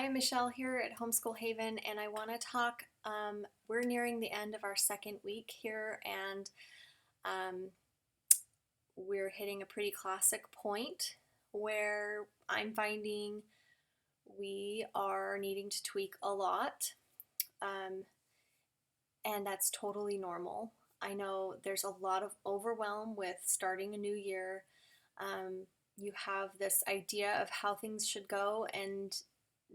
Hi, Michelle here at Homeschool Haven, and I want to talk. We're nearing the end of our second week here, and um, we're hitting a pretty classic point where I'm finding we are needing to tweak a lot, um, and that's totally normal. I know there's a lot of overwhelm with starting a new year. You have this idea of how things should go, and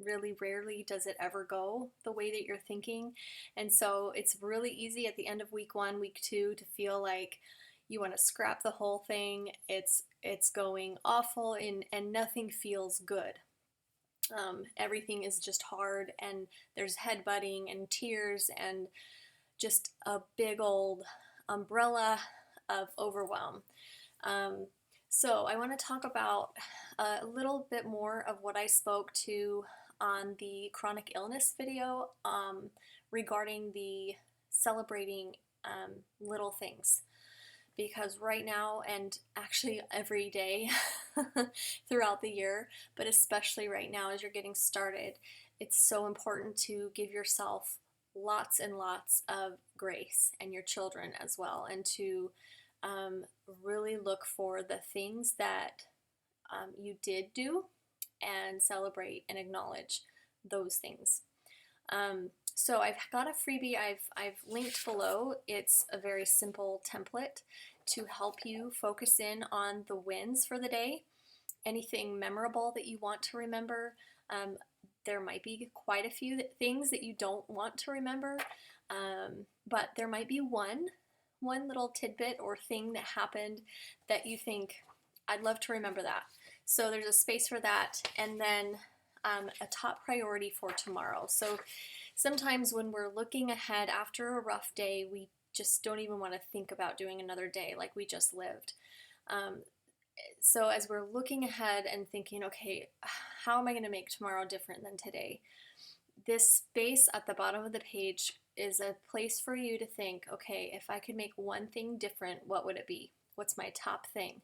really rarely does it ever go the way that you're thinking. And so it's really easy at the end of week one, week two to feel like you want to scrap the whole thing. It's going awful and nothing feels good. Everything is just hard, and there's headbutting and tears and just a big old umbrella of overwhelm. Um, so I want to talk about a little bit more of what I spoke to on the chronic illness video regarding the celebrating little things. Because right now, and actually every day throughout the year, but especially right now as you're getting started, it's so important to give yourself lots and lots of grace, and your children as well, and to really look for the things that you did do and celebrate and acknowledge those things. So I've got a freebie I've linked below. It's a very simple template to help you focus in on the wins for the day, anything memorable that you want to remember. There might be quite a few things that you don't want to remember, but there might be one little tidbit or thing that happened that you think, I'd love to remember that. So there's a space for that, and then a top priority for tomorrow. So sometimes when we're looking ahead after a rough day, we just don't even want to think about doing another day like we just lived. So as we're looking ahead and thinking, okay, how am I going to make tomorrow different than today? This space at the bottom of the page is a place for you to think, okay, if I could make one thing different, what would it be? What's my top thing?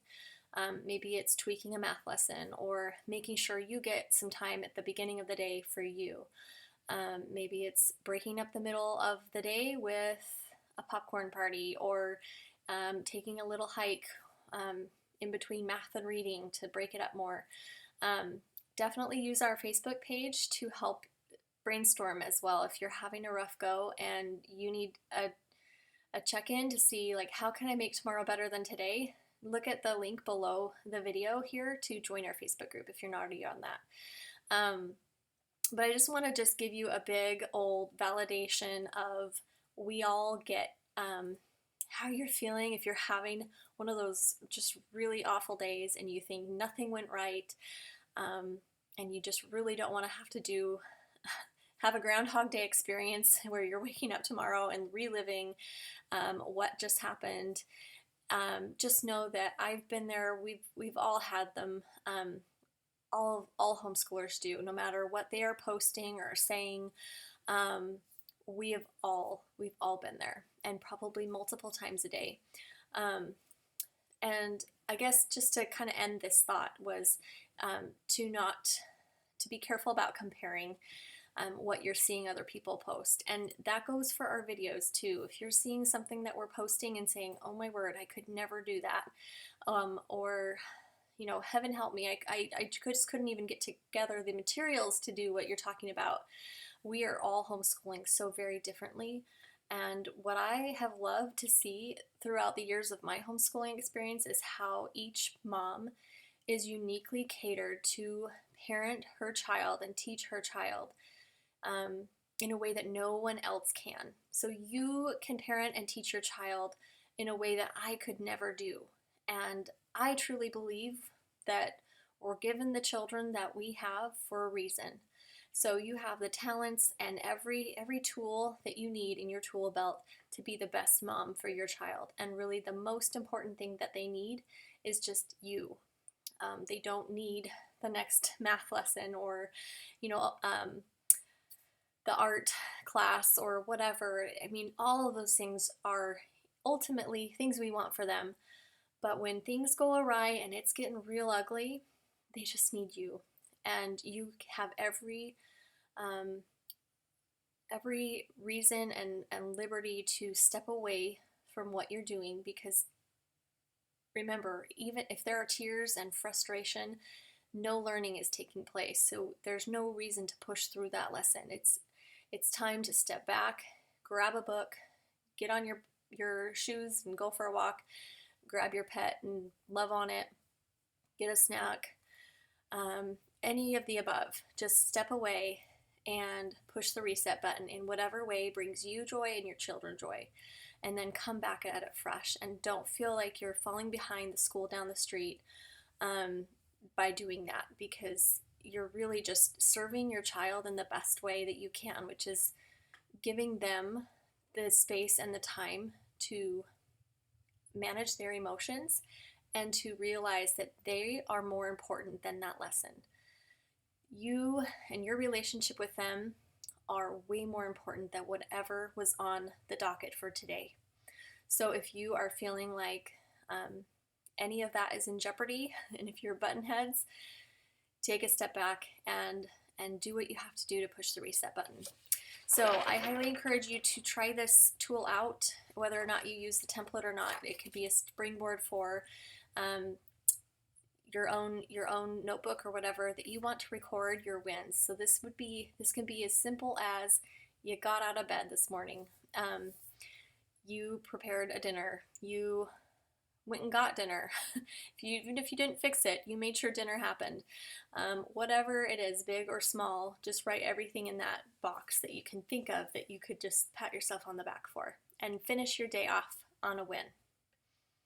Maybe it's tweaking a math lesson, or making sure you get some time at the beginning of the day for you. Maybe it's breaking up the middle of the day with a popcorn party, or taking a little hike in between math and reading to break it up more. Definitely use our Facebook page to help brainstorm as well. If you're having a rough go and you need a check-in to see, like, how can I make tomorrow better than today, look at the link below the video here to join our Facebook group if you're not already on that. But I just want to just give you a big old validation of, we all get how you're feeling if you're having one of those just really awful days and you think nothing went right, and you just really don't want to have a Groundhog Day experience where you're waking up tomorrow and reliving what just happened. Just know that I've been there. We've all had them. All homeschoolers do, no matter what they are posting or saying. We've all been there, and probably multiple times a day. And I guess just to kind of end this thought was to be careful about comparing what you're seeing other people post. And that goes for our videos too. If you're seeing something that we're posting and saying, oh my word, I could never do that, or heaven help me, I just couldn't even get together the materials to do what you're talking about. We are all homeschooling so very differently. And what I have loved to see throughout the years of my homeschooling experience is how each mom is uniquely catered to parent her child and teach her child in a way that no one else can. So you can parent and teach your child in a way that I could never do. And I truly believe that we're given the children that we have for a reason. So you have the talents and every tool that you need in your tool belt to be the best mom for your child. And really the most important thing that they need is just you. They don't need the next math lesson, or the art class or whatever. I mean, all of those things are ultimately things we want for them. But when things go awry and it's getting real ugly, they just need you. And you have every um, every reason and liberty to step away from what you're doing, because remember, even if there are tears and frustration, no learning is taking place. So there's no reason to push through that lesson. It's time to step back, grab a book, get on your shoes and go for a walk, grab your pet and love on it, get a snack, any of the above. Just step away and push the reset button in whatever way brings you joy and your children joy. And then come back at it fresh, and don't feel like you're falling behind the school down the street by doing that, because you're really just serving your child in the best way that you can, which is giving them the space and the time to manage their emotions and to realize that they are more important than that lesson. You and your relationship with them are way more important than whatever was on the docket for today. So if you are feeling like any of that is in jeopardy, and if you're button heads, take a step back and do what you have to do to push the reset button. So I highly encourage you to try this tool out, whether or not you use the template or not. It could be a springboard for your own notebook or whatever that you want to record your wins. So this can be as simple as you got out of bed this morning, you prepared a dinner, you went and got dinner. Even if you didn't fix it, you made sure dinner happened. Whatever it is, big or small, just write everything in that box that you can think of that you could just pat yourself on the back for, and finish your day off on a win.